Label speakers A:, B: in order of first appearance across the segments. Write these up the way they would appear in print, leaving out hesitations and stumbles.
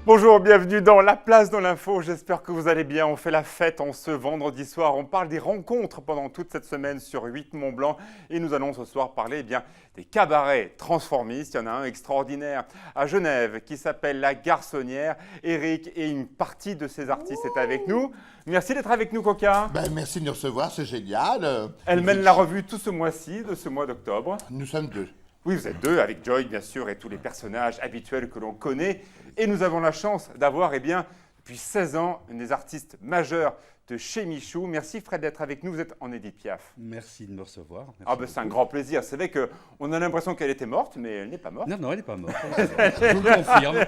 A: Bonjour, bienvenue dans La Place dans l'Info. J'espère que vous allez bien. On fait la fête en ce vendredi soir. On parle des rencontres pendant toute cette semaine sur 8 Mont-Blanc. Et nous allons ce soir parler des cabarets transformistes. Il y en a un extraordinaire à Genève qui s'appelle La Garçonnière. Eric et une partie de ses artistes est avec nous. Merci d'être avec nous, Coca.
B: Merci de nous recevoir, c'est génial.
A: Elle mène la revue tout ce mois-ci, de ce mois d'octobre.
B: Nous sommes deux.
A: Oui, vous êtes deux, avec Joy, bien sûr, et tous les personnages habituels que l'on connaît. Et nous avons la chance d'avoir, depuis 16 ans, une des artistes majeures de chez Michou. Merci, Fred, d'être avec nous. Vous êtes en Édith Piaf.
C: Merci de me recevoir.
A: C'est un grand plaisir. C'est vrai qu'on a l'impression qu'elle était morte, mais elle n'est pas morte.
C: Non, elle n'est pas morte. Je vous le confirme.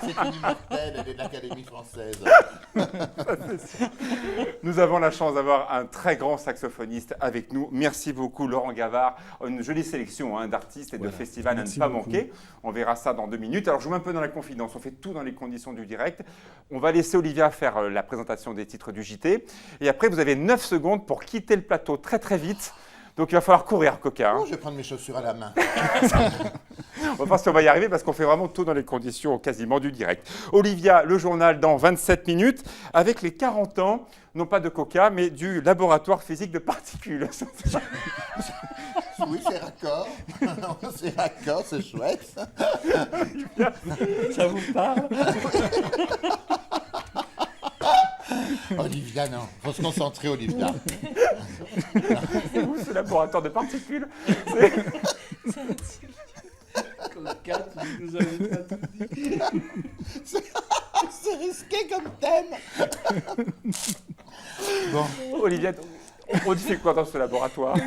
B: C'est une immortelle, elle est de l'Académie française.
A: Nous avons la chance d'avoir un très grand saxophoniste avec nous. Merci beaucoup, Laurent Gavard. Une jolie sélection d'artistes et de festivals à ne pas manquer. On verra ça dans 2 minutes. Alors, je vous mets un peu dans la confidence. On fait tout dans les conditions du direct. On va laisser Olivia faire la présentation des titres du JT. Et après, vous avez 9 secondes pour quitter le plateau très très vite. Donc, il va falloir courir, Coca.
B: Je vais prendre mes chaussures à la main.
A: On va voir si on va y arriver parce qu'on fait vraiment tout dans les conditions quasiment du direct. Olivia, le journal dans 27 minutes avec les 40 ans, non pas de Coca, mais du laboratoire physique de particules.
B: Oui, c'est raccord. C'est raccord, c'est chouette.
C: Ça vous parle?
B: Olivia, non. Il faut se concentrer, Olivia.
A: C'est où ce laboratoire de particules?
C: Coca, tu nous avais pas tout dit.
B: C'est risqué comme thème.
A: Bon, Olivia, on fait quoi dans ce laboratoire?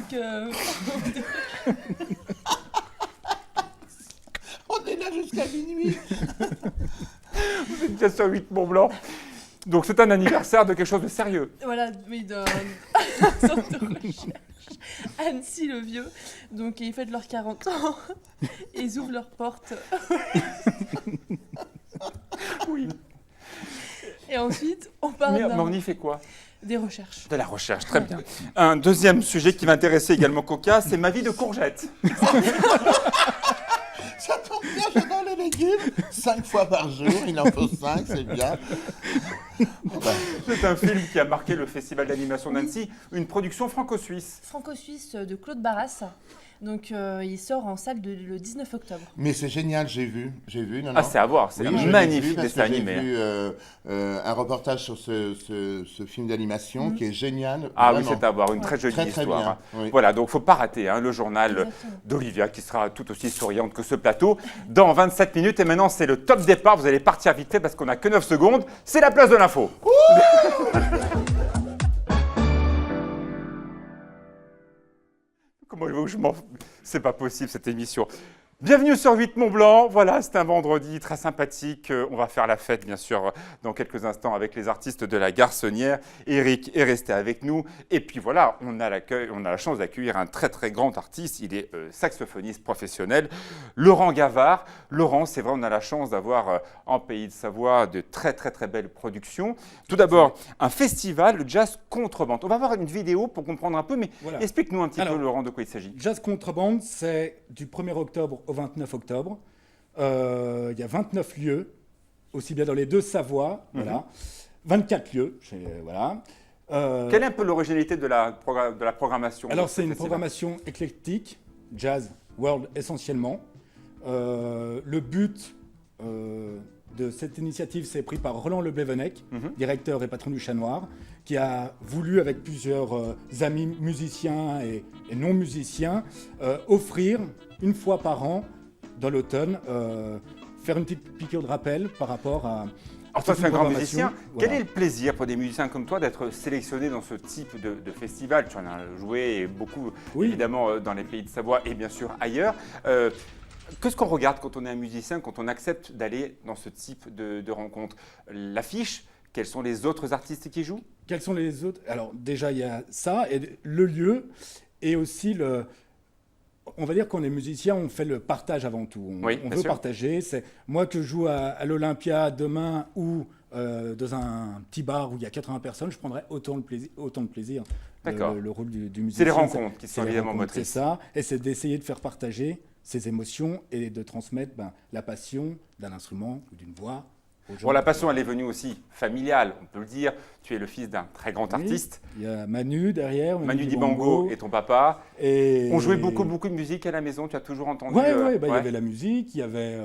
B: On est là jusqu'à minuit.
A: Vous êtes bien sur 8 Mont-Blanc. Donc c'est un anniversaire de quelque chose de sérieux.
D: Voilà, oui, d'un centre de recherche. Annecy-le-Vieux. Donc ils fêtent leurs 40 ans. Et ils ouvrent leurs portes.
A: Oui.
D: Et ensuite, on parle
A: Mais on y fait quoi?
D: des recherches.
A: De la recherche, très bien. Un deuxième sujet qui m'intéressait également Coca, c'est ma vie de courgette.
B: Ça tombe bien, j'adore les légumes. 5 fois par jour, il en faut 5, c'est bien.
A: C'est un film qui a marqué le Festival d'animation d'Annecy, une production franco-suisse.
D: Franco-suisse de Claude Barras. Donc il sort en salle le 19 octobre.
B: Mais c'est génial, j'ai vu. Non.
A: Ah, c'est à voir, c'est un magnifique dessin animé.
B: J'ai vu un reportage sur ce film d'animation qui est génial.
A: Ah
B: vraiment.
A: oui, c'est à voir, une très jolie
B: Très
A: histoire.
B: bien, oui.
A: Voilà, donc il ne faut pas rater le journal d'Olivia qui sera tout aussi souriante que ce plateau dans 27 minutes. Et maintenant, c'est le top départ. Vous allez partir vite fait parce qu'on n'a que 9 secondes. C'est la place de l'info. Comment il veut que je m'en... C'est pas possible cette émission. Bienvenue sur 8 Mont-Blanc. Voilà, c'est un vendredi très sympathique. On va faire la fête, bien sûr, dans quelques instants avec les artistes de La Garçonnière. Eric est resté avec nous. Et puis voilà, on a la chance d'accueillir un très très grand artiste. Il est saxophoniste professionnel, Laurent Gavard. Laurent, c'est vrai, on a la chance d'avoir en Pays de Savoie de très très très belles productions. Tout d'abord, un festival, le Jazz Contrebande. On va voir une vidéo pour comprendre un peu, mais
C: Voilà.
A: explique-nous un petit peu, Laurent, de quoi il s'agit.
C: Jazz Contrebande, c'est du 1er octobre au 29 octobre. Il y a 29 lieux, aussi bien dans les deux Savoies. Voilà. 24 lieux. Voilà.
A: Quelle est un peu l'originalité de la programmation?
C: Alors,
A: de ce
C: c'est une
A: festival
C: programmation éclectique, jazz, world essentiellement. Le but de cette initiative, c'est pris par Roland Leblevenec, directeur et patron du Chat Noir, qui a voulu, avec plusieurs amis musiciens et non-musiciens, offrir une fois par an, dans l'automne, faire une petite piqûre de rappel par rapport à...
A: Alors toi, tu es un grand musicien.
C: Voilà.
A: Quel est le plaisir pour des musiciens comme toi d'être sélectionné dans ce type de festival? Tu en as joué beaucoup, évidemment, dans les Pays de Savoie et bien sûr ailleurs. Qu'est-ce qu'on regarde quand on est un musicien, quand on accepte d'aller dans ce type de rencontre? L'affiche? Quels sont les autres artistes qui jouent?
C: Quels sont les autres? Alors déjà, il y a ça, et le lieu, et aussi On va dire qu'on est musicien, on fait le partage avant tout. On
A: Oui, bien
C: veut
A: sûr.
C: partager. C'est moi que je joue à l'Olympia demain ou dans un petit bar où il y a 80 personnes, je prendrai autant de plaisir.
A: D'accord.
C: Le rôle du musicien.
A: C'est les rencontres qui sont
C: les
A: évidemment
C: rencontres,
A: motrices.
C: C'est ça, et c'est d'essayer de faire partager ses émotions et de transmettre la passion d'un instrument ou d'une voix aux gens.
A: Bon, la passion, elle est venue aussi familiale, on peut le dire. Tu es le fils d'un très grand
C: Oui,
A: artiste.
C: il y a Manu derrière,
A: Manu Dibango et ton papa.
C: Et...
A: On jouait beaucoup de musique à la maison, tu as toujours entendu
C: Ouais, il y avait la musique, il y avait...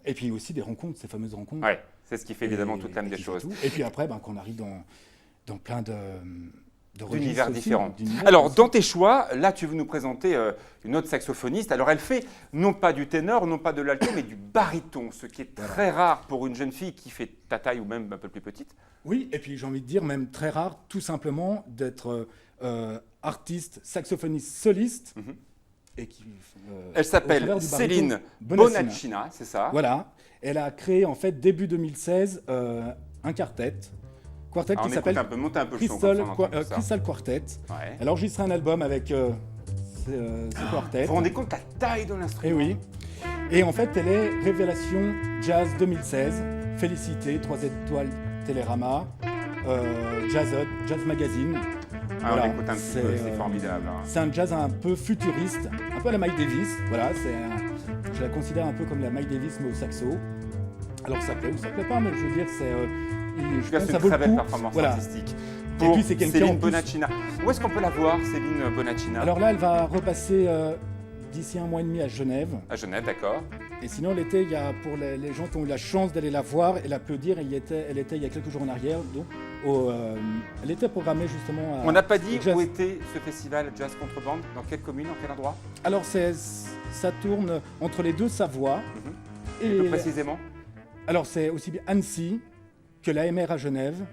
C: Et puis aussi des rencontres, ces fameuses rencontres.
A: Ouais, c'est ce qui fait évidemment
C: Et-
A: toute l'âme
C: et
A: des
C: puis
A: choses.
C: c'est tout. Et puis après, qu'on arrive dans plein de
A: D'univers
C: registres aussi,
A: différents.
C: d'univers
A: Alors,
C: aussi.
A: dans tes choix, là, tu veux nous présenter une autre saxophoniste. Alors, elle fait non pas du ténor, non pas de l'alto, mais du baryton, ce qui est très rare pour une jeune fille qui fait ta taille ou même un peu plus petite.
C: Oui, et puis j'ai envie de dire, même très rare, tout simplement, d'être artiste, saxophoniste soliste.
A: Mhm.
C: Et qui,
A: Elle
C: au
A: s'appelle
C: travers du baryton
A: Céline
C: Bonaccina.
A: Bonaccina, c'est ça?
C: Voilà. Elle a créé, en fait, début 2016, un quartet
A: Ah,
C: qui
A: on écoute
C: s'appelle
A: un peu, monte un peu le son.
C: Crystal,
A: comme ça, on entend tout ça.
C: Crystal Quartet.
A: Ouais.
C: Elle a enregistré un album avec ce quartet.
A: Vous vous rendez compte de la taille de
C: Et
A: l'instrument?
C: oui. Et en fait, elle est Révélation Jazz 2016. Félicité, 3 étoiles Télérama, Jazz Magazine.
A: Ah,
C: Voilà,
A: on écoute un petit peu, c'est
C: c'est,
A: formidable. Hein.
C: C'est un jazz un peu futuriste, un peu à la Miles Davis. Voilà, je la considère un peu comme la Miles Davis, mais au saxo. Alors ça plaît ou ça plaît pas, mais je veux dire,
A: En
C: je
A: tout cas,
C: pense
A: c'est
C: que ça
A: une
C: vaut
A: très
C: le
A: belle
C: coup.
A: performance
C: Voilà.
A: artistique.
C: Et
A: Pour
C: puis, c'est quelqu'un,
A: Céline
C: en plus-
A: Bonaccina. Où est-ce qu'on peut la voir, Céline Bonaccina?
C: Alors là, elle va repasser d'ici un mois et demi à Genève.
A: À Genève, d'accord.
C: Et sinon, l'été, il y a pour les gens qui ont eu la chance d'aller la voir et l'applaudir, elle était il y a quelques jours en arrière. Donc, elle était programmée justement à...
A: On n'a pas dit
C: au jazz.
A: où était ce festival Jazz Contrebande, dans quelle commune, dans quel endroit?
C: Alors, ça tourne entre les deux Savoie.
A: Plus
C: Et
A: précisément?
C: alors, c'est aussi bien Annecy que l'AMR à Genève.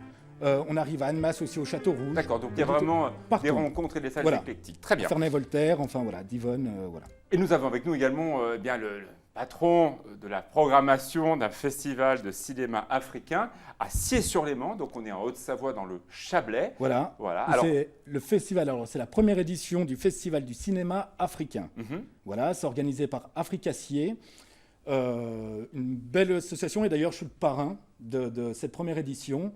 C: On arrive à Annemasse aussi au Château Rouge.
A: D'accord, donc il y a vraiment
C: Partout.
A: des rencontres et des salles
C: Voilà.
A: éclectiques. Très bien.
C: Ferney-Voltaire, enfin voilà, Divonne, voilà.
A: Et nous avons avec nous également bien le patron de la programmation d'un festival de cinéma africain à Siey-sur-Léman. Donc on est en Haute-Savoie dans le Chablais.
C: Voilà.
A: Voilà. Alors,
C: C'est le festival, alors c'est la première édition du Festival du cinéma africain.
A: mhm.
C: Voilà, c'est organisé par Africacier, une belle association, et d'ailleurs je suis le parrain de cette première édition.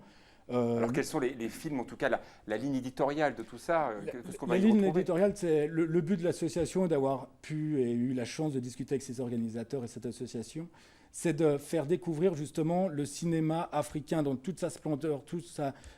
A: Alors quels sont les films, en tout cas la ligne éditoriale de tout ça qu'est-ce qu'on va
C: La
A: y
C: ligne
A: retrouver?
C: éditoriale, c'est le but de l'association est d'avoir pu et eu la chance de discuter avec ses organisateurs et cette association, c'est de faire découvrir justement le cinéma africain dans toute sa splendeur, toute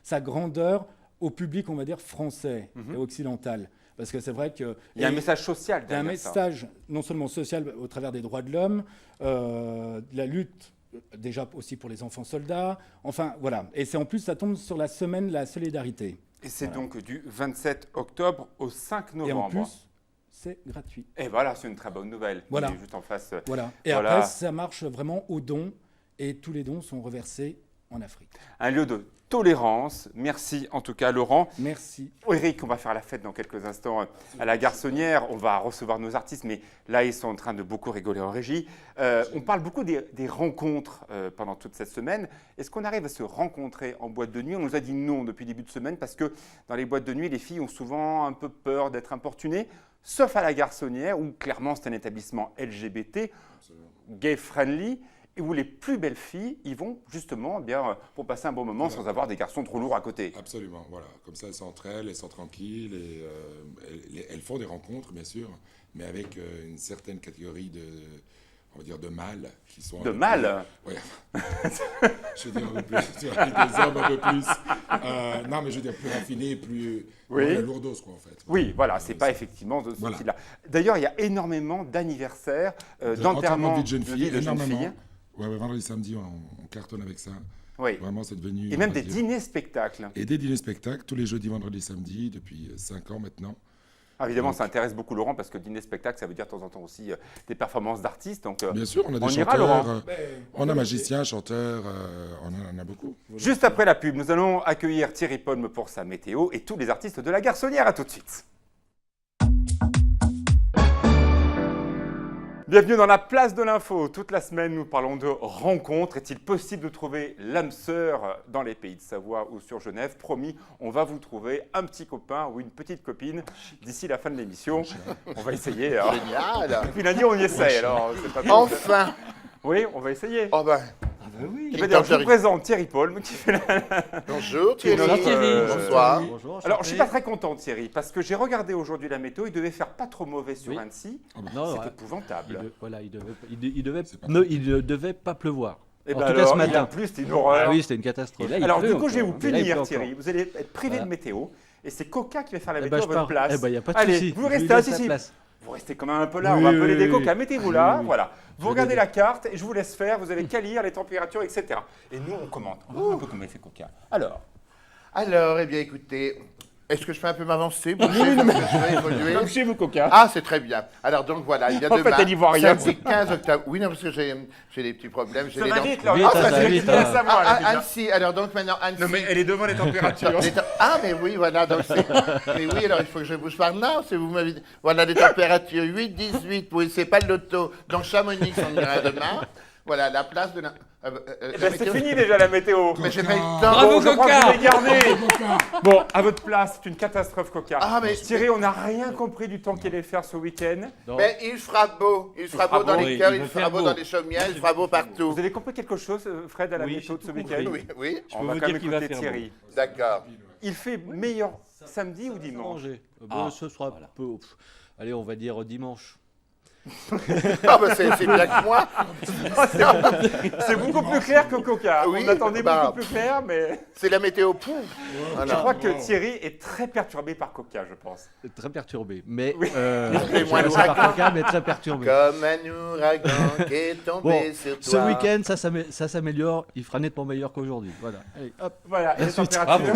C: sa grandeur au public, on va dire, français et occidental. Parce que c'est vrai que...
A: Il y a un message social
C: Il y a un
A: derrière ça.
C: message non seulement social au travers des droits de l'homme, de la lutte déjà aussi pour les enfants soldats, enfin voilà. Et c'est en plus, ça tombe sur la semaine de la solidarité.
A: Et c'est donc du 27 octobre au 5
C: Et en
A: novembre.
C: plus, c'est gratuit.
A: Et voilà, c'est une très bonne nouvelle.
C: Voilà.
A: Il est juste en face.
C: Voilà. Et
A: Voilà.
C: après, ça marche vraiment aux dons, et tous les dons sont reversés en Afrique.
A: Un lieu de tolérance. Merci en tout cas, Laurent.
C: Merci.
A: Eric, on va faire la fête dans quelques instants à la Garçonnière. On va recevoir nos artistes, mais là, ils sont en train de beaucoup rigoler en régie. On parle beaucoup des rencontres pendant toute cette semaine. Est-ce qu'on arrive à se rencontrer en boîte de nuit? On nous a dit non depuis le début de semaine parce que dans les boîtes de nuit, les filles ont souvent un peu peur d'être importunées, sauf à la Garçonnière où clairement c'est un établissement LGBT, gay-friendly, et où les plus belles filles y vont justement pour passer un bon moment sans avoir des garçons trop lourds à côté.
E: Absolument, voilà. Comme ça, elles sont entre elles, elles sont tranquilles, et elles font des rencontres, bien sûr, mais avec une certaine catégorie on va dire, de mâles qui sont...
A: De mâles?
E: Oui. Je veux dire un peu plus, tu vois, avec des hommes un peu plus... non, mais je veux dire plus raffinés, plus...
A: Oui.
E: La lourdos, quoi, en fait.
A: Oui, voilà, c'est pas effectivement de ce
E: Voilà.
A: style-là. D'ailleurs, il y a énormément d'anniversaires,
E: Enterrement
A: d'enterrements
E: de vie de jeunes filles,
A: de jeunes
E: énormément.
A: filles.
E: Ouais, vendredi, samedi, on cartonne avec ça.
A: Oui.
E: Vraiment, c'est devenu...
A: Et
E: on
A: même
E: va
A: des
E: dire-
A: dîners-spectacles.
E: Et des dîners-spectacles, tous les jeudis, vendredis, samedi, depuis 5 ans maintenant.
A: Ah, évidemment,
E: Donc-
A: ça intéresse beaucoup Laurent parce que dîner-spectacle, ça veut dire de temps en temps aussi des performances d'artistes. Donc,
E: Bien sûr, on a des
A: on ira,
E: chanteurs,
A: Laurent.
E: on a magiciens, chanteurs, on en a beaucoup.
A: juste après la pub, nous allons accueillir Thierry Polme pour sa météo et tous les artistes de la Garçonnière. À tout de suite. Bienvenue dans la place de l'info. Toute la semaine, nous parlons de rencontres. Est-il possible de trouver l'âme sœur dans les pays de Savoie ou sur Genève? Promis, on va vous trouver un petit copain ou une petite copine d'ici la fin de l'émission. On va essayer. Alors.
B: Génial.
A: Depuis lundi, on y essaye. Alors, c'est pas
B: Enfin.
A: Oui, on va essayer.
B: Oh ben,
C: oui.
A: Je vous présente Thierry Paul qui fait la...
B: bonjour
A: Qui est
B: Thierry.
A: notre,
D: Thierry.
B: Bonsoir.
F: Bonjour.
A: Alors, je suis pas très content, Thierry, parce que j'ai regardé aujourd'hui la météo. Il devait faire pas trop mauvais sur
F: Oui.
A: Annecy.
F: Non,
A: C'est
F: ouais.
A: épouvantable.
F: Il ne devait pas pleuvoir.
A: Et
F: En
A: ben
F: tout cas, ce
A: alors, il a
F: matin.
A: plu, c'était une horreur.
F: Ah oui, c'était une catastrophe.
A: Alors, du coup, je vais vous
F: Mais là, il
A: punir,
F: pleut
A: Thierry.
F: encore.
A: Vous allez être privé
F: Voilà.
A: de météo. Et c'est Coca qui va faire la
F: Eh
A: météo
F: ben,
A: à
F: je
A: votre
F: pars.
A: place.
F: Eh ben, il n'y a pas de
A: Allez,
F: souci.
A: vous
F: Je lui
A: restez
F: laisse
A: assis
F: la
A: ici.
F: place.
A: Vous restez quand même un peu là, on
F: Oui,
A: va appeler des
F: oui,
A: Coca.
F: oui.
A: Mettez-vous
F: Oui,
A: là,
F: oui, oui.
A: voilà. Vous
F: Je
A: regardez
F: vais
A: la carte et je vous laisse faire. Vous avez qu'à lire les températures, etc. Et nous, on commente. On va voir un peu comment il fait Coca. Alors,
B: Eh bien, écoutez, est-ce que je fais un peu m'avancer bouger, parce que je vais évoluer
A: comme chez vous, Coca.
B: Ah, c'est très bien. Alors, donc voilà, il y a
A: En fait,
B: demain,
A: elle y voit rien.
B: samedi 15 octobre. Oui, non, parce que j'ai des petits problèmes. J'ai
A: Ça
B: les
A: va
B: dents.
A: vite, là.
F: Vite,
A: Ah,
F: ça
A: c'est
F: vite,
A: bien à
F: hein.
A: savoir, là, déjà.
B: Annecy, alors donc maintenant Annecy.
A: Non, mais elle est devant les températures.
B: Ah, mais oui, voilà. Donc mais oui, alors il faut que je bouge par là. Si vous m'avez dit. Voilà, les températures 8, 18. Oui, c'est pas le loto. Donc Chamonix, on ira demain. Voilà, la place de la.
A: Eh ben, c'est fini déjà la météo.
B: Mais j'ai pas eu le temps.
D: Bravo,
A: Bon, je crois
D: Coca.
A: que je l'ai gardé. Bon, à votre place, c'est une catastrophe, Coca.
B: Ah, mais-
A: Thierry, on n'a rien compris du temps qu'il allait faire ce week-end.
F: Non.
B: Mais il fera beau. Il fera beau dans
F: beau,
B: les cœurs,
F: il
B: il
F: va
B: fera
F: faire
B: beau
F: beau.
B: dans les chaumières, il fera beau partout.
A: Vous avez compris quelque chose, Fred, à la
F: Oui,
A: météo de
F: j'ai
A: ce
F: tout
A: week-end?
F: compris.
B: Oui,
F: Je
A: On
F: peux
A: va
F: vous
A: quand même
F: dire qu'il va
A: écouter
F: faire
A: Thierry.
B: d'accord.
A: Il fait meilleur samedi ou dimanche?
F: Manger.
A: Ah.
F: Ce sera peu. Allez, on va dire dimanche.
B: Ah, bah c'est bien que moi.
A: C'est beaucoup plus clair que Coca.
B: Oui,
A: On attendait
B: bah,
A: beaucoup plus clair, mais
B: C'est la météo pouf.
A: je
B: Voilà.
A: crois que Thierry est très perturbé par Coca, je pense.
F: Très perturbé. Mais.
A: Oui.
B: Appelez-moi
F: je reste par
B: l'ouragan.
F: Coca, mais très perturbé.
B: Comme un ouragan qui est tombé
F: Bon,
B: sur toi.
F: ce week-end, ça s'améliore. Il fera nettement meilleur qu'aujourd'hui. Voilà. Allez, hop.
A: Voilà, et les
F: Ensuite,
A: températures?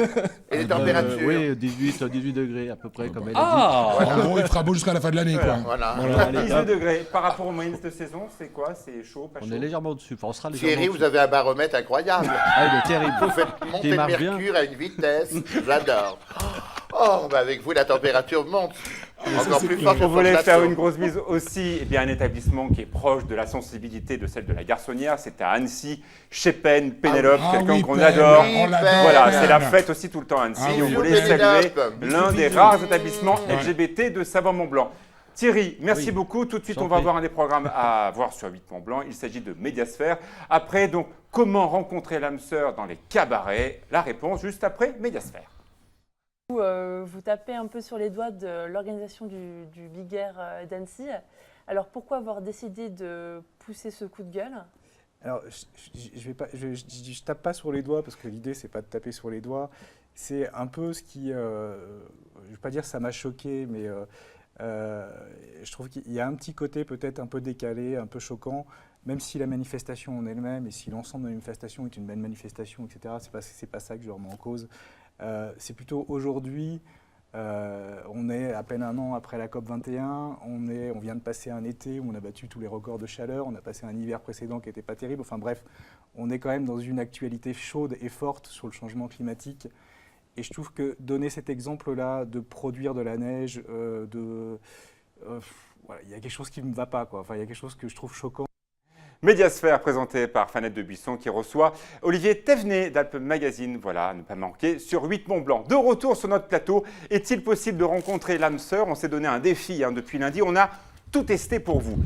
B: Et les températures.
F: Oui, 18 degrés à peu près, comme elle a
D: Ah
G: En gros, il fera beau jusqu'à la fin de l'année, quoi.
B: Voilà.
F: dit. Voilà, allez,
A: 18
F: hop.
A: degrés. Par rapport aux moyennes de saison, c'est quoi? C'est chaud, pas chaud?
F: On est légèrement au-dessus. Enfin, on sera légèrement
B: Thierry,
F: au-dessus.
B: vous avez un baromètre incroyable.
F: Ah, il est terrible.
B: Vous faites monter
F: Qui
B: le
F: marche bien.
B: mercure à une vitesse. J'adore. Oh, bah avec vous, la température monte. Encore plus fort que
A: On voulait
B: sur
A: faire
B: plateau.
A: une grosse mise aussi, eh bien, un établissement qui est proche de la sensibilité de celle de la Garçonnière. C'est à Annecy, chez Penn, Pénélope,
G: Ah
A: quelqu'un
G: oui,
A: qu'on
G: Penn,
A: adore.
B: Oui,
G: on l'adore.
B: Penn.
A: Voilà, c'est la
G: Penn.
A: fête aussi tout le temps à Annecy.
G: Ah
A: On
G: oui.
A: voulait
B: Bisous,
A: saluer
B: Pénélope.
A: l'un des
G: Bisous.
A: rares établissements
G: Ouais.
A: LGBT de Savoie-Mont-Blanc. Thierry, merci
F: Oui.
A: beaucoup. Tout de suite,
F: J'en
A: on va
F: prie.
A: avoir un des programmes à voir sur 8 Mont-Blanc. Il s'agit de Médiasphère. Après, donc, comment rencontrer l'âme sœur dans les cabarets? La réponse juste après Médiasphère.
H: Vous tapez un peu sur les doigts de l'organisation du Big Air d'Annecy. Alors pourquoi avoir décidé de pousser ce coup de gueule?
I: Alors, je tape pas sur les doigts parce que l'idée c'est pas de taper sur les doigts. C'est un peu ce qui, je vais pas dire ça m'a choqué, mais je trouve qu'il y a un petit côté peut-être un peu décalé, un peu choquant. Même si la manifestation en elle-même et si l'ensemble de la manifestation est une belle manifestation, etc. C'est pas ça que je remets en cause. C'est plutôt aujourd'hui. On est à peine un an après la COP21, on vient de passer un été où on a battu tous les records de chaleur, on a passé un hiver précédent qui n'était pas terrible. Enfin bref, on est quand même dans une actualité chaude et forte sur le changement climatique. Et je trouve que donner cet exemple-là de produire de la neige, voilà, il y a quelque chose qui ne me va pas, quoi. Enfin, il y a quelque chose que je trouve choquant.
A: Médiasphère présenté par Fanette de Buisson qui reçoit Olivier Thévenet d'Alpes Magazine. Voilà, à ne pas manquer sur 8 Mont-Blanc. De retour sur notre plateau, est-il possible de rencontrer l'âme sœur? On s'est donné un défi depuis lundi. On a tout testé pour vous.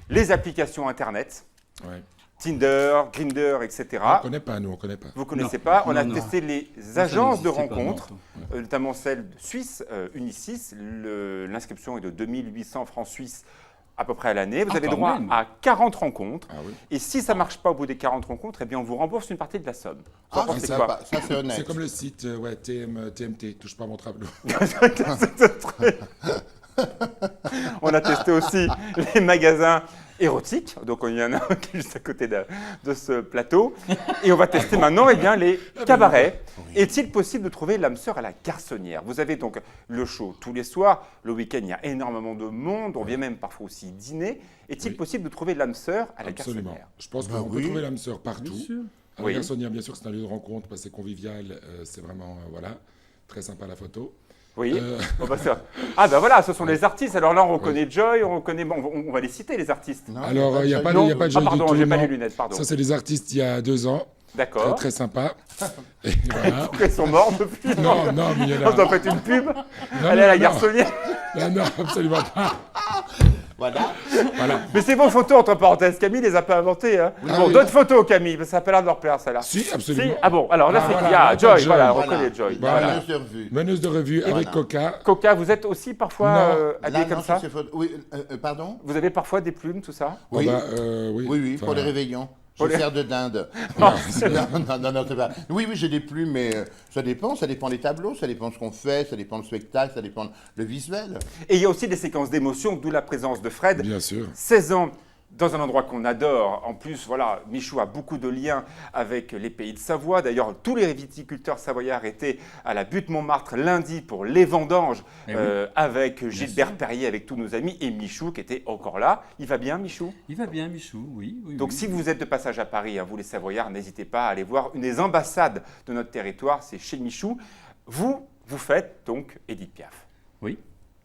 A: Les applications Internet,
E: Ouais.
A: Tinder, Grindr, etc.
E: On ne connaît pas, nous, on ne connaît pas.
A: Vous ne connaissez pas. On a
C: non.
A: testé les
F: Ça
A: agences de
F: n'existait pas,
A: rencontres,
F: non.
A: notamment celle suisse, Unicis. L'inscription est de 2800 francs suisses à peu près à l'année. Vous
C: Ah,
A: avez
C: quand
A: droit
C: même.
A: à 40 rencontres.
E: Ah oui.
A: Et si ça ne marche pas au bout des 40 rencontres, eh bien on vous rembourse une partie de la somme. Vous en
B: Ah,
A: pensez
B: c'est
A: quoi?
B: sympa. Ça, c'est honnête.
E: C'est comme le site TMT, touche pas à mon tableau.
A: On a testé aussi les magasins érotiques. Donc il y en a un qui est juste à côté de ce plateau. Et on va tester maintenant les cabarets. Est-il possible de trouver l'âme sœur à la Garçonnière? Vous avez donc le show tous les soirs. Le week-end, il y a énormément de monde. On vient même parfois aussi dîner. Est-il
E: Oui.
A: possible de trouver l'âme sœur à la
E: Absolument.
A: Garçonnière?
E: Je pense
B: Ben
E: qu'on peut
B: oui.
E: trouver l'âme sœur partout. À la
A: Oui.
E: Garçonnière, bien sûr, c'est un lieu de rencontre, parce que c'est convivial, c'est vraiment, voilà, très sympa la photo.
A: Oui. Bon, bah, ah ben voilà, ce sont les artistes. Alors là, on reconnaît Joy, on reconnaît... Bon, on va les citer, les artistes.
B: Non,
G: Alors, il n'y a pas de
A: Non.
G: Joy
A: Ah
G: du
A: pardon,
G: tout,
A: j'ai pas
G: non.
A: les lunettes, pardon.
G: Ça, c'est des artistes il y a 2 ans. Très,
A: D'accord.
G: très sympa. Et voilà.
A: Ils sont morts depuis.
G: Non, non, mais il y en a...
A: On doit faire une pub.
G: Non,
A: Allez à la
G: non,
A: garçonnière.
G: non, non, absolument pas.
B: Voilà.
G: Voilà.
A: Mais c'est vos photos, entre parenthèses. Camille les a pas inventées. Hein.
G: Ah
A: Bon,
G: oui.
A: d'autres photos, Camille. Ça a pas l'air de leur plaire, celle-là.
G: Si,
A: Si.
G: absolument.
A: Ah bon, alors là,
G: Ah,
A: c'est
G: voilà,
A: qu'il y a
G: voilà,
A: Joy.
G: Joy.
A: Voilà, on
B: Voilà.
A: reconnaît Joy.
G: Voilà.
B: Meneuse de revue.
G: Meneuse de revue avec
B: Voilà.
G: Coca.
A: Coca, vous êtes aussi parfois
G: Non.
A: habillé
B: Là,
A: comme
B: non,
A: ça
B: c'est photo- Oui, pardon.
A: Vous avez parfois des plumes, tout ça
B: Oui.
G: Oh, bah, oui.
B: Oui, oui,
G: Enfin,
B: pour les réveillons.
A: Pour
B: Je
A: les-
B: sers de dinde.
A: Non,
B: Non, c'est pas. Oui, oui, j'ai des plumes, mais ça dépend des tableaux, ça dépend de ce qu'on fait, ça dépend du spectacle, ça dépend le visuel.
A: Et il y a aussi des séquences d'émotion, d'où la présence de Fred.
G: Bien sûr.
A: 16 ans dans un endroit qu'on adore. En plus, voilà, Michou a beaucoup de liens avec les pays de Savoie. D'ailleurs, tous les viticulteurs savoyards étaient à la butte Montmartre lundi pour les vendanges
J: Eh oui.
A: avec Gilbert Perrier, avec tous nos amis, et Michou qui était encore là. Il va bien, Michou?
J: Il va bien, Michou, oui.
A: Donc,
J: oui.
A: si vous êtes de passage à Paris, hein, vous les Savoyards, n'hésitez pas à aller voir une des ambassades de notre territoire, c'est chez Michou. Vous faites donc Édith Piaf.
J: Oui,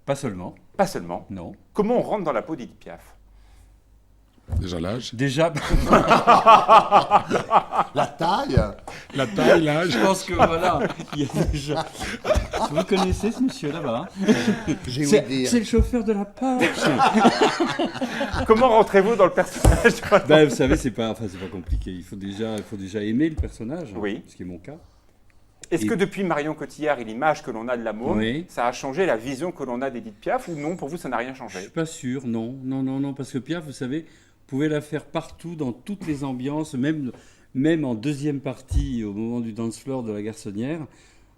J: pas seulement,
A: Pas seulement.
J: non.
A: Comment on rentre dans la peau d'Édith Piaf?
G: Déjà l'âge.
J: Déjà,
B: La taille.
G: La taille,
J: je
G: l'âge.
J: pense que voilà, il y a déjà... Vous connaissez ce monsieur là-bas, hein?
B: J'ai ouï
J: C'est
B: dire.
J: c'est le chauffeur de la Porsche.
A: Comment rentrez-vous dans le personnage?
J: Ben, vous savez, c'est pas compliqué. Il faut déjà aimer le personnage, hein,
A: Oui.
J: ce qui est mon cas.
A: Est-ce que depuis Marion Cotillard et l'image que l'on a de l'amour,
J: Oui.
A: ça a changé la vision que l'on a d'Édith Piaf ou non, pour vous, ça n'a rien
J: Je
A: changé?
J: suis pas sûr, non, parce que Piaf, vous savez, vous pouvez la faire partout, dans toutes les ambiances, même en deuxième partie, au moment du dance floor de la Garçonnière,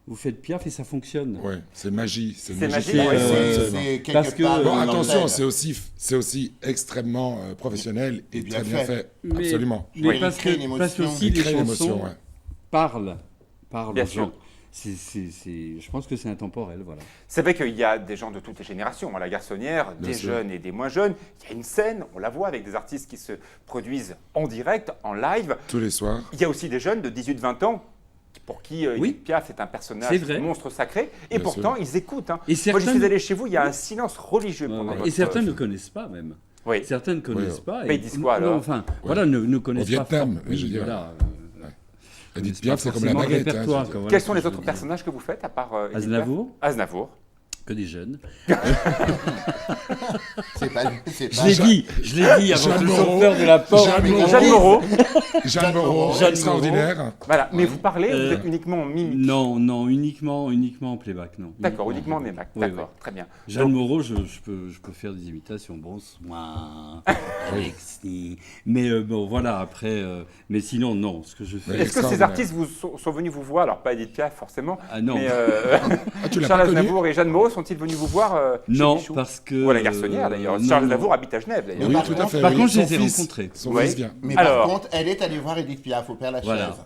J: vous faites Piaf et ça fonctionne.
G: Ouais, c'est magie. C'est
A: C'est
G: magique.
A: magique,
J: ouais,
B: C'est quelque
J: Parce que-
B: part
G: Bon,
B: dans
G: attention,
B: l'antenne.
G: c'est aussi extrêmement professionnel et
B: bien
G: très bien
B: fait.
G: fait.
J: Mais-
G: Absolument.
J: Mais
A: Oui.
J: parce
B: Il crée une
J: que
B: émotion.
J: aussi
G: Il
J: les
G: crée l'émotion,
J: chansons
G: ouais.
J: parlent
A: Bien
J: aux
A: sûr.
J: gens. Je pense que c'est intemporel, voilà.
A: C'est vrai qu'il y a des gens de toutes les générations à la Garçonnière,
G: Bien
A: des
G: sûr.
A: jeunes et des moins jeunes. Il y a une scène, on la voit, avec des artistes qui se produisent en direct, en live.
G: Tous les soirs.
A: Il y a aussi des jeunes de 18-20 ans pour qui
J: Oui.
A: Édith Piaf est un personnage
J: C'est vrai.
A: monstre sacré. Et
G: Bien
A: pourtant,
G: sûr.
A: ils écoutent. Hein.
J: Et
A: Moi, je
J: certains,
A: suis allé chez vous, il y a un silence religieux pendant
J: et
A: votre...
J: certains ne connaissent pas même.
A: Oui.
J: Certains ne connaissent
G: Ouais.
J: pas.
A: Mais ils disent quoi, alors
J: enfin, voilà, ne connaissent
G: Au Vietnam,
J: pas.
G: je veux dire.
J: Voilà.
G: Édith Piaf, c'est comme la
J: forcément le
G: baguette.
J: répertoire,
G: hein.
J: quoi, voilà
A: Quels
J: ce
A: sont
J: que
A: les
J: je
A: autres
J: veux dire.
A: personnages que vous faites, à part Édith Piaf?
J: Aznavour,
A: Aznavour.
J: que des jeunes.
B: C'est pas. C'est
J: Je
B: pas.
J: l'ai dit avant
G: Jeanne
J: que le
G: Moreau.
J: chauffeur de la porte.
G: Jeanne
J: me
G: Moreau.
A: Jeanne Moreau.
G: Jeanne Moreau,
J: Jeanne
G: extraordinaire.
A: Voilà. Mais vous parlez, vous
J: Euh,
A: êtes uniquement en mimique.
J: Non, uniquement en playback, non.
A: D'accord, uniquement en mimique.
J: Oui,
A: D'accord, très bien.
J: Jeanne Moreau, je peux faire des imitations. Bonsoir, Alexis. Mais bon, voilà, après. Mais sinon, non, ce que je fais.
G: Mais
A: Est-ce que ces
G: extraordinaire.
A: artistes sont venus vous voir? Alors, pas Edith Piaf, forcément.
J: Ah non.
A: Mais
G: Ah, tu l'as
A: Charles
G: pas connu?
A: Aznavour et Jeanne Moreau sont-ils venus vous voir chez
J: Non,
A: Michou
J: parce que.
A: Ou à la Garçonnière, d'ailleurs.
J: non,
A: Charles
J: non.
A: Aznavour habite à Genève, d'ailleurs.
G: Oui,
B: Par
G: tout à
B: contre-
G: fait.
J: par
G: oui.
J: contre, je les
G: Son
J: ai
G: fils-
J: rencontrés.
G: Son
A: Oui.
G: fils vient.
B: Mais
A: Alors-
B: par contre, elle est allée voir Édith Piaf au Père Lachaise.
J: Voilà.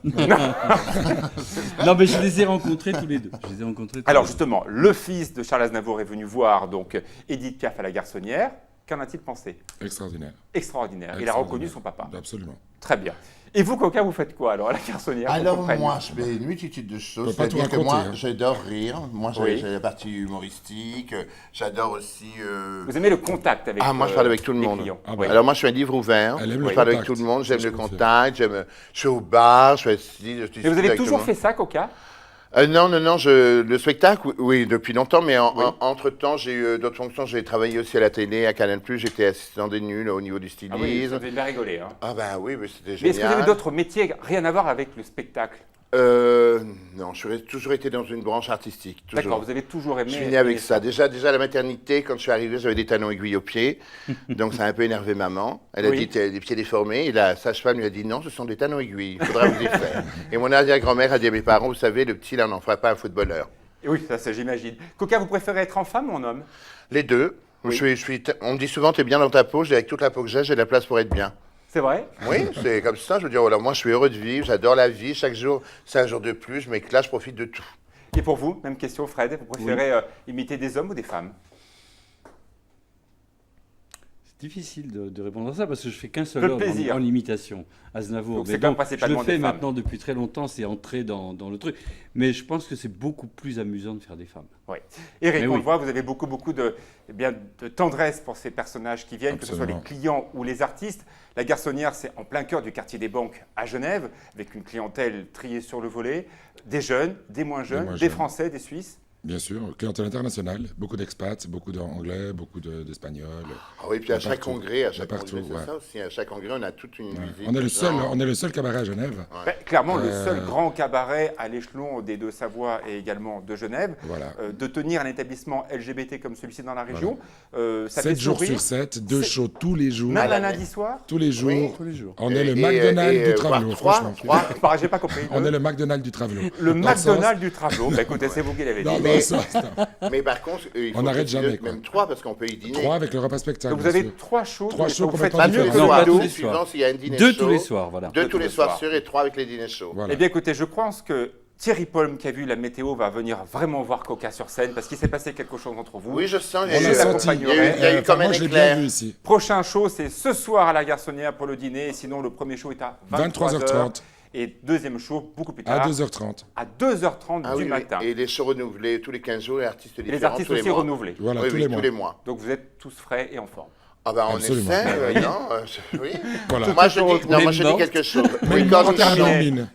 J: Non, mais je les ai rencontrés tous les deux. Je les ai rencontrés tous
A: Alors,
J: les deux.
A: justement, le fils de Charles Aznavour est venu voir donc Edith Piaf à la Garçonnière. Qu'en a-t-il pensé?
G: Extraordinaire.
A: Extraordinaire. Il a
G: Extraordinaire.
A: reconnu son papa.
G: Absolument.
A: Très bien. Et vous, Coca, vous faites quoi alors à la Garçonnière qu'on
B: Alors
A: comprenne?
B: moi, je fais une multitude de choses.
G: On peut pas tout
B: C'est-à-dire que
G: raconter,
B: moi,
G: hein.
B: j'adore rire. Moi,
A: Oui.
B: j'ai la partie humoristique. J'adore aussi.
A: Vous aimez le contact avec
B: Ah, moi, je parle avec tout le
A: les
B: monde.
A: clients.
G: Ah,
A: Oui.
G: bah,
B: Alors moi, je suis un livre ouvert.
G: Elle aime
B: Je
G: le
B: parle avec
G: contact.
B: tout le monde. J'aime
G: Ça,
B: le
G: je confirme.
B: contact. Je suis au bar. Je fais ci, je discute
A: Mais vous avez
B: avec tout
A: toujours
B: le
A: fait
B: monde.
A: ça, Coca?
B: Non, le spectacle, oui, depuis longtemps, mais
A: Oui.
B: entre-temps, j'ai eu d'autres fonctions. J'ai travaillé aussi à la télé, à Canal+, j'étais assistant des nuls au niveau du
A: Ah oui,
B: stylisme.
A: vous avez bien rigolé. Hein.
B: Ah ben oui, mais c'était
A: Mais est-ce que vous avez
B: génial.
A: d'autres métiers, rien à voir avec le spectacle?
B: Non, toujours été dans une branche artistique. Toujours.
A: D'accord, vous avez toujours aimé...
B: Je suis né avec
A: aimé
B: ça. Déjà à la maternité, quand je suis arrivé, j'avais des talons aiguilles aux pieds. Donc ça a un peu énervé maman. Elle a
A: Oui.
B: dit, t'as des pieds déformés. Et la sage-femme lui a dit, non, ce sont des talons aiguilles. Il faudra vous les faire. Et mon arrière-grand-mère a dit à mes parents, vous savez, le petit, là, on n'en fera pas un footballeur.
A: Oui, ça j'imagine. Coca, vous préférez être en femme ou en homme?
B: Les deux.
A: Oui.
B: On me dit souvent, t'es bien dans ta peau. Avec toute la peau que j'ai la place pour être bien.
A: C'est vrai?
B: Oui, c'est comme ça. Je veux dire, voilà, moi, je suis heureux de vivre. J'adore la vie. Chaque jour, c'est un jour de plus. Je m'éclate, je profite de tout.
A: Et pour vous, même question, Fred, vous préférez imiter des hommes ou des femmes?
J: C'est difficile de répondre à ça parce que je fais qu'un seul
A: Le
J: homme
A: plaisir.
J: en imitation, Aznavour.
A: Donc
J: Mais
A: c'est quand même
J: je le
A: principalement
J: fais
A: des femmes.
J: maintenant depuis très longtemps, c'est entré dans le truc. Mais je pense que c'est beaucoup plus amusant de faire des femmes.
A: Oui. Eric,
J: Mais
A: on
J: oui.
A: le voit, vous avez beaucoup de tendresse pour ces personnages qui viennent, que ce soit les
E: Absolument.
A: clients ou les artistes. La Garçonnière, c'est en plein cœur du quartier des Banques à Genève, avec une clientèle triée sur le volet, des jeunes, des moins jeunes, des
E: jeunes.
A: Français, des Suisses.
E: Bien sûr, clientèle internationale, beaucoup d'expats, beaucoup d'anglais, beaucoup d'espagnols.
B: Ah oui, puis à chaque
E: partout.
B: congrès,
E: Partout,
B: c'est
E: ouais.
B: ça aussi, à chaque congrès, on a toute une
E: Ouais.
B: visite.
E: On est le seul cabaret à Genève.
A: Ben, clairement, le
E: Euh,
A: seul grand cabaret à l'échelon des Deux-Savoie et également de Genève,
E: Voilà.
A: de tenir un établissement LGBT comme celui-ci dans la région. Ça
E: 7
A: fait
E: jours
A: sourire.
E: sur 7, 2
A: C'est-
E: shows tous les jours.
A: Même un lundi soir.
E: Tous les jours.
B: Oui.
I: Tous les jours.
E: On est le McDonald's du Travelot, franchement.
A: J'ai pas compris.
E: On est le McDonald's du Travelot.
A: Le
E: Dans le sens-
A: McDonald's du Travelot. Ben, écoutez, c'est vous qui l'avez dit.
E: Non,
B: Mais-
E: non, ça,
B: Mais par contre, il faut
E: On n'arrête
B: préciser
E: jamais, quoi.
B: même 3 parce qu'on peut y dîner.
E: 3 avec le repas spectacle.
A: Donc vous
E: bien
A: avez
E: sûr.
A: 3 shows.
E: Trois shows
A: vous faites
E: complètement
B: Pas
A: mieux
B: tous
A: que
B: les
J: Non,
B: soirs,
J: pas tous
B: deux
J: les
B: suivants
J: soirs.
B: s'il y a un dîner
J: Deux
B: chaud.
J: tous les soirs, voilà.
B: Deux tous les
A: soirs.
B: soirs sur et 3 avec les dîners chauds.
E: Voilà.
A: Eh bien, écoutez, je pense que Thierry Polm, qui a vu la météo, va venir vraiment voir Coca sur scène parce qu'il s'est passé quelque chose entre vous.
B: Oui, je sens.
E: On
B: il y a
E: l'a
B: eu-
E: senti.
B: il y a eu- il y a eu comme
E: moi,
B: un
E: je l'ai bien
B: éclair.
E: vu ici.
A: Prochain show, c'est ce soir à la Garçonnière pour le dîner. Et sinon, le premier show est à 23h.
E: 23h30
A: Et deuxième show, beaucoup plus
E: à
A: tard,
E: 2h30.
A: à 2h30
B: Ah
A: du
B: oui,
A: matin.
B: Et les shows renouvelés tous les 15 jours, les artistes
A: Et
B: différents.
A: les artistes
B: tous les
A: aussi
B: mois.
A: renouvelés.
E: Voilà,
B: Oui,
E: tous
B: oui,
E: les
B: tous
E: mois.
B: les mois.
A: Donc vous êtes tous frais et en forme.
B: Ah ben on
E: Absolument.
B: essaie, non oui.
E: Voilà.
B: Moi je dis, non, moi je dis
J: Maintenant.
B: quelque chose.
E: Mais
B: Les
E: non,
B: cornichons,
E: termine.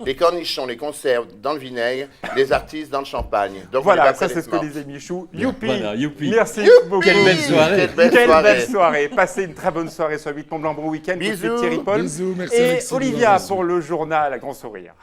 B: les conserves dans le vinaigre, les artistes dans le champagne. Donc on
A: Voilà,
B: est pas
A: ça c'est ce que
B: prélèvement.
A: disait Michou. Youpi.
J: Voilà, youpi.
A: Merci beaucoup.
J: Quelle belle soirée.
B: Quelle belle
A: Quelle
B: soirée.
A: belle soirée. Passez une très bonne soirée sur 8 Mont Blanc. Bon week-end. Tout de suite,
B: Bisous.
A: Thierry Paul.
E: Bisous, merci
A: Et
E: Alexis, de
A: Olivia
E: l'avoir reçu.
A: pour le journal à grand sourire.